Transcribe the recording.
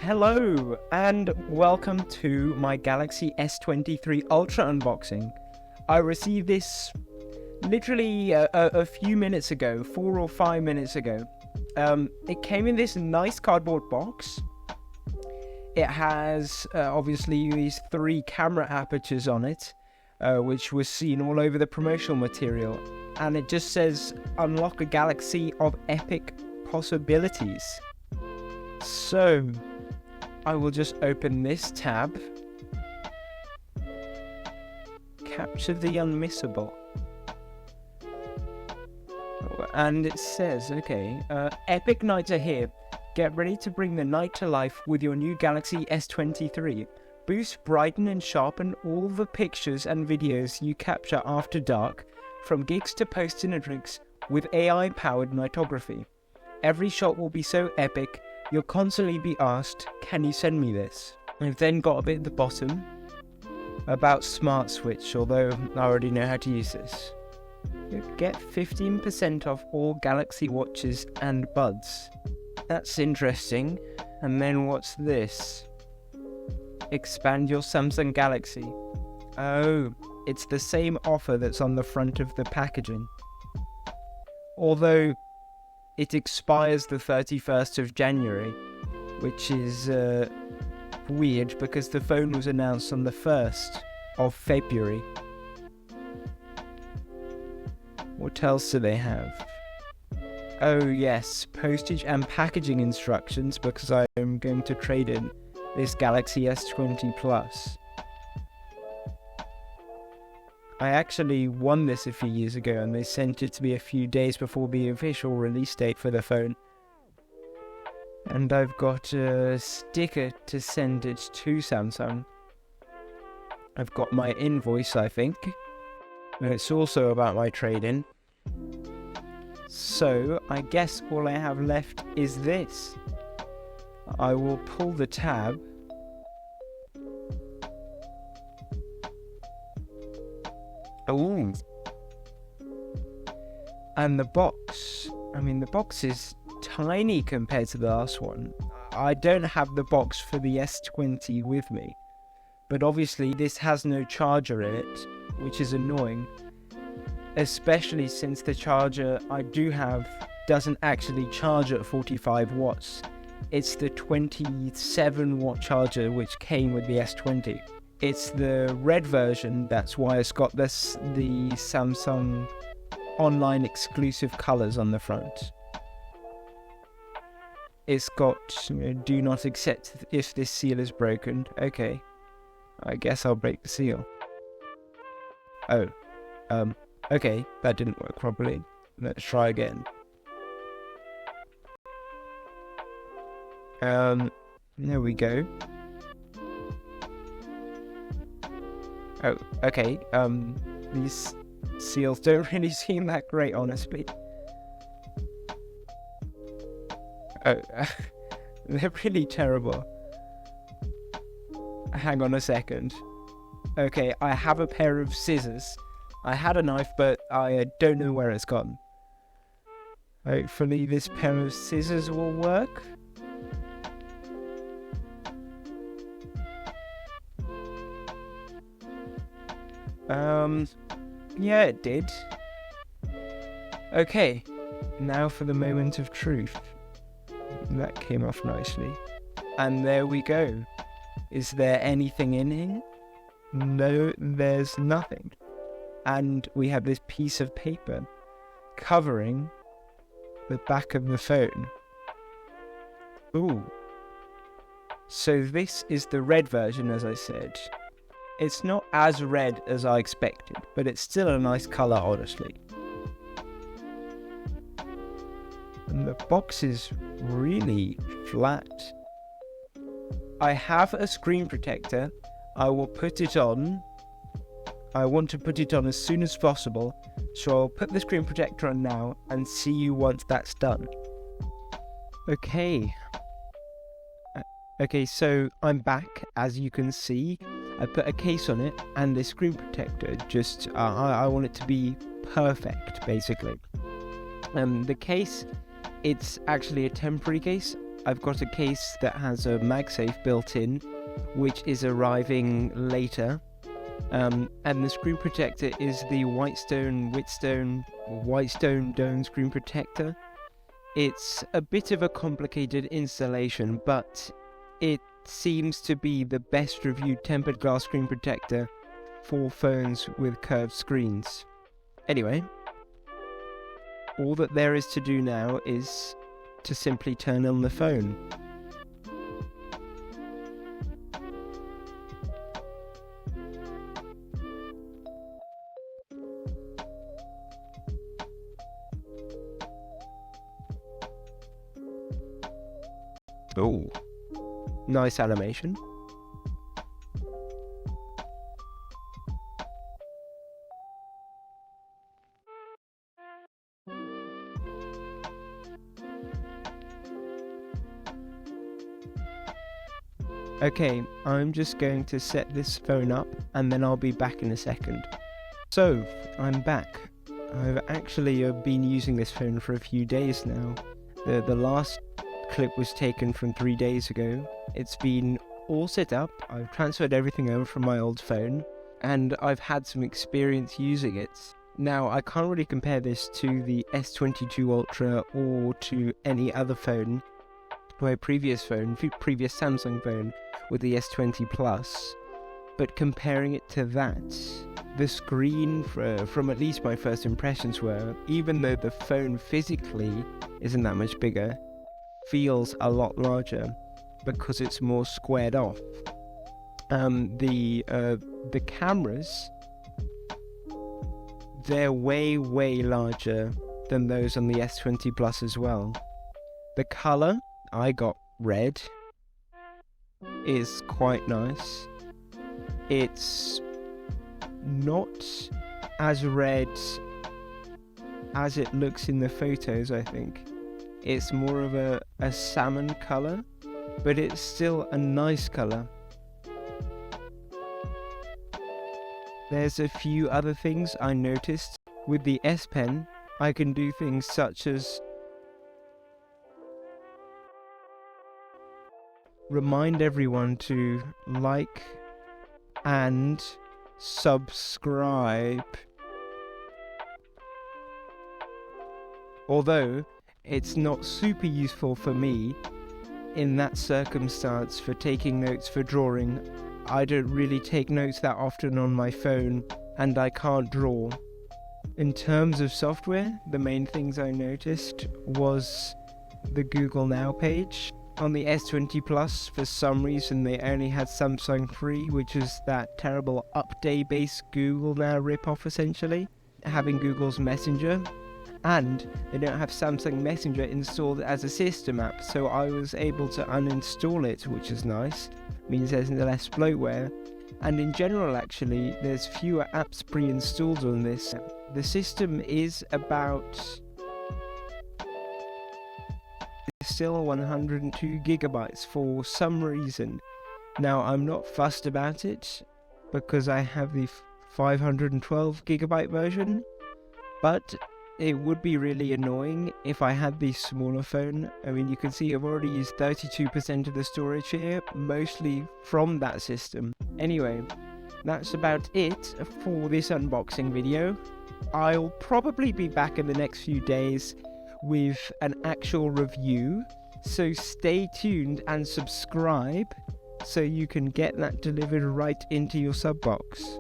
Hello and welcome to my Galaxy S23 Ultra unboxing. I received this literally a few minutes ago, 4 or 5 minutes ago. It came in this nice cardboard box. It has obviously these 3 camera apertures on it, which was seen all over the promotional material. And it just says, unlock a galaxy of epic possibilities. So, I will just open this tab. Capture the unmissable. And it says, okay, epic nights are here. Get ready to bring the night to life with your new Galaxy S23. Boost, brighten and sharpen all the pictures and videos you capture after dark, from gigs to post-in-a-drinks with AI-powered nightography. Every shot will be so epic, you'll constantly be asked, can you send me this? I've then got a bit at the bottom about Smart Switch, although I already know how to use this. You get 15% off all Galaxy watches and buds. That's interesting. And then what's this? Expand your Samsung Galaxy. Oh, it's the same offer that's on the front of the packaging. Although it expires the 31st of January, which is weird because the phone was announced on the 1st of February. What else do they have? Oh yes, postage and packaging instructions, because I am going to trade in this Galaxy S20 Plus. I actually won this a few years ago and they sent it to me a few days before the official release date for the phone. And I've got a sticker to send it to Samsung. I've got my invoice, I think. And it's also about my trade-in. So, I guess all I have left is this. I will pull the tab. Ooh. And the box. The box is tiny compared to the last one. I don't have the box for the S20 with me. But obviously this has no charger in it, which is annoying. Especially since the charger I do have doesn't actually charge at 45 watts. It's the 27 watt charger which came with the S20. It's the red version, that's why it's got the Samsung online exclusive colours on the front. It's got, do not accept if this seal is broken. Okay, I guess I'll break the seal. Oh, okay, that didn't work properly. Let's try again. There we go. Oh, okay, these seals don't really seem that great, honestly. Oh, they're really terrible. Hang on a second. Okay, I have a pair of scissors. I had a knife, but I don't know where it's gone. Hopefully this pair of scissors will work. Yeah, it did. Okay, now for the moment of truth. That came off nicely. And there we go. Is there anything in here? No, there's nothing. And we have this piece of paper covering the back of the phone. Ooh. So this is the red version, as I said. It's not as red as I expected, but it's still a nice colour, honestly. And the box is really flat. I have a screen protector. I will put it on. I want to put it on as soon as possible, so I'll put the screen protector on now and see you once that's done. Okay. Okay, so I'm back, as you can see. I put a case on it and the screen protector, just I want it to be perfect, basically. The case, it's actually a temporary case. I've got a case that has a MagSafe built in, which is arriving later. And the screen protector is the Whitestone Dome screen protector. It's a bit of a complicated installation, but it seems to be the best reviewed tempered glass screen protector for phones with curved screens. Anyway, all that there is to do now is to simply turn on the phone. Oh, nice animation. Okay, I'm just going to set this phone up and then I'll be back in a second. So, I'm back. I've actually been using this phone for a few days now. The last clip was taken from 3 days ago. It's been all set up. I've transferred everything over from my old phone and I've had some experience using it. Now, I can't really compare this to the S23 Ultra or to any other phone, my previous Samsung phone with the S20 Plus, but comparing it to that, the screen from at least my first impressions were, even though the phone physically isn't that much bigger, feels a lot larger because it's more squared off. The cameras, they're way larger than those on the S20 Plus as well. The color, I got red, is quite nice. It's not as red as it looks in the photos, I think. It's more of a salmon color, but it's still a nice color. There's a few other things I noticed. With the S Pen, I can do things such as remind everyone to like and subscribe. Although it's not super useful for me in that circumstance for taking notes for drawing. I don't really take notes that often on my phone and I can't draw. In terms of software, the main things I noticed was the Google Now page. On the S20 Plus, for some reason, they only had Samsung Free, which is that terrible update-based Google Now ripoff, essentially, having Google's Messenger. And they don't have Samsung Messenger installed as a system app, so I was able to uninstall it, which is nice. Means there's less bloatware. And in general, actually, there's fewer apps pre-installed on this. The system is about still 102 gigabytes for some reason. Now, I'm not fussed about it because I have the 512 gigabyte version, but it would be really annoying if I had the smaller phone. I mean, you can see I've already used 32% of the storage here, mostly from that system. Anyway, that's about it for this unboxing video. I'll probably be back in the next few days with an actual review, so stay tuned and subscribe so you can get that delivered right into your sub box.